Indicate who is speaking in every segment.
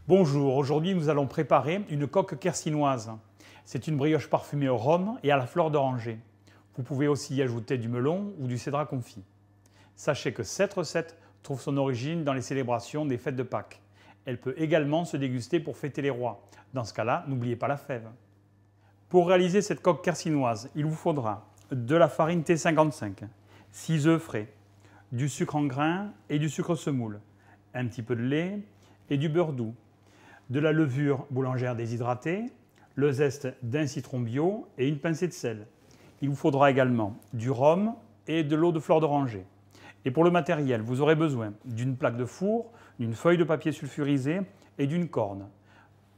Speaker 1: Bonjour, aujourd'hui nous allons préparer une coque quercinoise. C'est une brioche parfumée au rhum et à la fleur d'oranger. Vous pouvez aussi y ajouter du melon ou du cédrat confit. Sachez que cette recette trouve son origine dans les célébrations des fêtes de Pâques. Elle peut également se déguster pour fêter les rois. Dans ce cas-là, n'oubliez pas la fève. Pour réaliser cette coque quercinoise, il vous faudra de la farine T55, 6 œufs frais, du sucre en grains et du sucre semoule, un petit peu de lait et du beurre doux, de la levure boulangère déshydratée, le zeste d'un citron bio et une pincée de sel. Il vous faudra également du rhum et de l'eau de fleur d'oranger. Et pour le matériel, vous aurez besoin d'une plaque de four, d'une feuille de papier sulfurisé et d'une corne.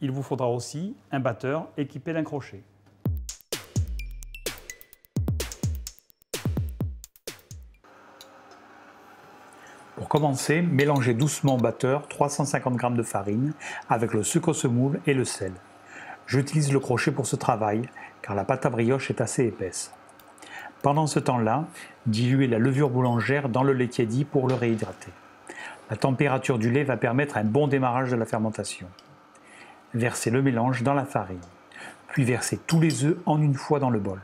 Speaker 1: Il vous faudra aussi un batteur équipé d'un crochet. Pour commencer, mélangez doucement au batteur 350 g de farine avec le sucre semoule et le sel. J'utilise le crochet pour ce travail car la pâte à brioche est assez épaisse. Pendant ce temps-là, diluez la levure boulangère dans le lait tiédi pour le réhydrater. La température du lait va permettre un bon démarrage de la fermentation. Versez le mélange dans la farine, puis versez tous les œufs en une fois dans le bol.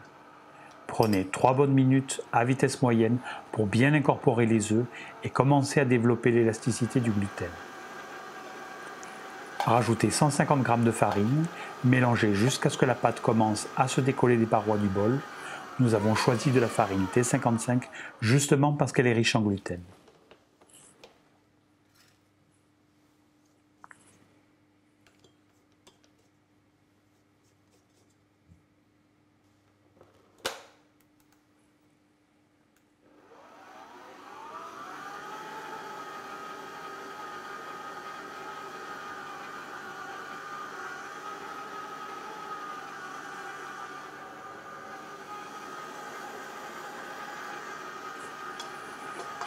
Speaker 1: Prenez 3 bonnes minutes à vitesse moyenne pour bien incorporer les œufs et commencer à développer l'élasticité du gluten. Rajoutez 150 g de farine, mélangez jusqu'à ce que la pâte commence à se décoller des parois du bol. Nous avons choisi de la farine T55 justement parce qu'elle est riche en gluten.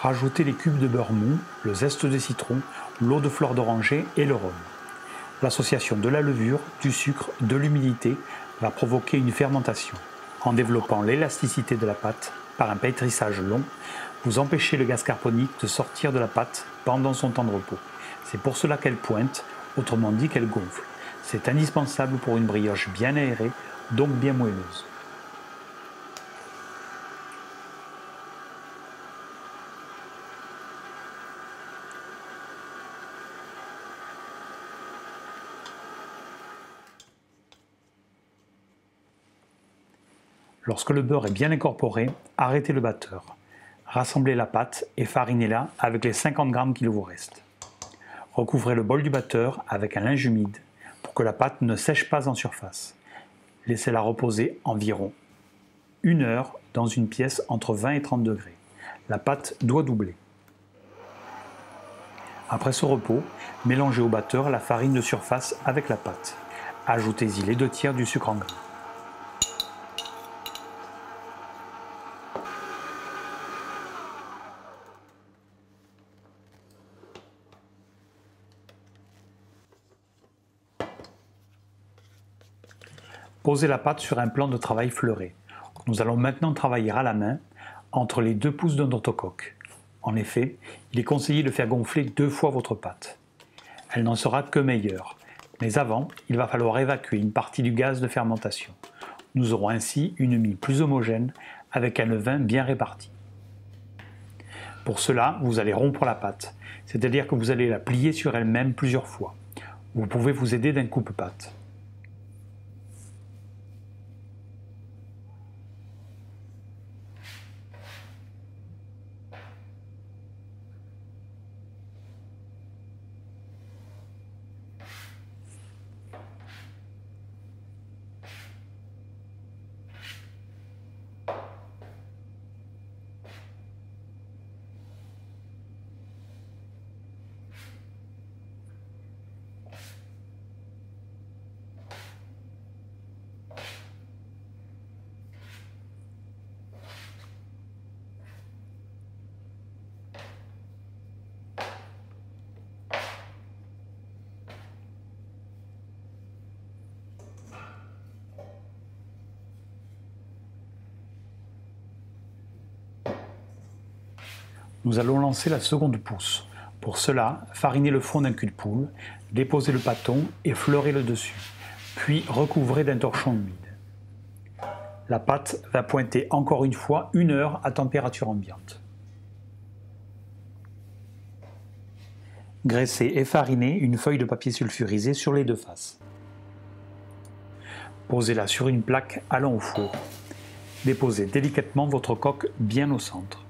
Speaker 1: Rajoutez les cubes de beurre mou, le zeste de citron, l'eau de fleur d'oranger et le rhum. L'association de la levure, du sucre, de l'humidité va provoquer une fermentation. En développant l'élasticité de la pâte par un pétrissage long, vous empêchez le gaz carbonique de sortir de la pâte pendant son temps de repos. C'est pour cela qu'elle pointe, autrement dit qu'elle gonfle. C'est indispensable pour une brioche bien aérée, donc bien moelleuse. Lorsque le beurre est bien incorporé, arrêtez le batteur. Rassemblez la pâte et farinez-la avec les 50 g qu'il vous reste. Recouvrez le bol du batteur avec un linge humide pour que la pâte ne sèche pas en surface. Laissez-la reposer environ 1 heure dans une pièce entre 20 et 30 degrés. La pâte doit doubler. Après ce repos, mélangez au batteur la farine de surface avec la pâte. Ajoutez-y les 2/3 du sucre en grains. Posez la pâte sur un plan de travail fleuré. Nous allons maintenant travailler à la main entre les 2 pouces de notre coque. En effet, il est conseillé de faire gonfler 2 fois votre pâte. Elle n'en sera que meilleure. Mais avant, il va falloir évacuer une partie du gaz de fermentation. Nous aurons ainsi une mie plus homogène avec un levain bien réparti. Pour cela, vous allez rompre la pâte, c'est-à-dire que vous allez la plier sur elle-même plusieurs fois. Vous pouvez vous aider d'un coupe-pâte. Nous allons lancer la seconde pousse.
Speaker 2: Pour cela, farinez le fond d'un cul de poule, déposez le pâton et fleurez le dessus, puis recouvrez d'un torchon humide. La pâte va pointer encore une fois 1 heure à température ambiante. Graissez et farinez une feuille de papier sulfurisé sur les 2 faces. Posez-la sur une plaque allant au four. Déposez délicatement votre coque bien au centre.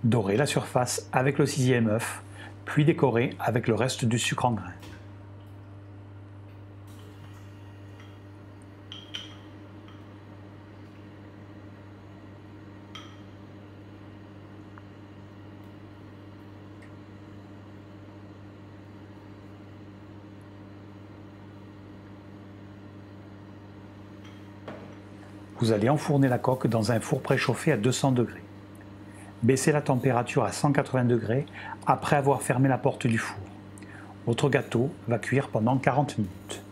Speaker 2: Dorez la surface avec le 6e œuf, puis décorez avec le reste du sucre en grains. Vous allez enfourner la coque dans un four préchauffé à 200 degrés. Baissez la température à 180 degrés après avoir fermé la porte du four. Votre gâteau va cuire pendant 40 minutes.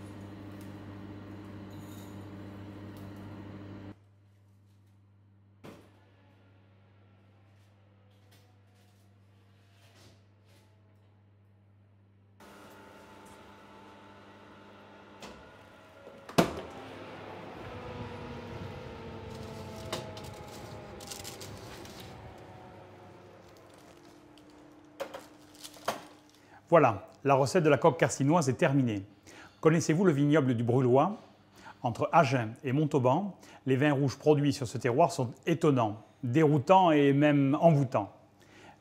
Speaker 1: Voilà, la recette de la coque carcinoise est terminée. Connaissez-vous le vignoble du Brulhois? Entre Agen et Montauban, les vins rouges produits sur ce terroir sont étonnants, déroutants et même envoûtants.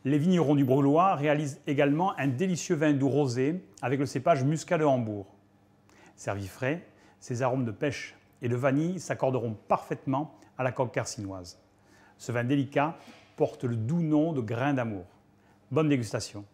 Speaker 1: Les vignerons du Brulhois réalisent également un délicieux vin doux rosé avec le cépage Muscat de Hambourg. Servi frais, ces arômes de pêche et de vanille s'accorderont parfaitement à la coque carcinoise. Ce vin délicat porte le doux nom de grain d'amour. Bonne dégustation!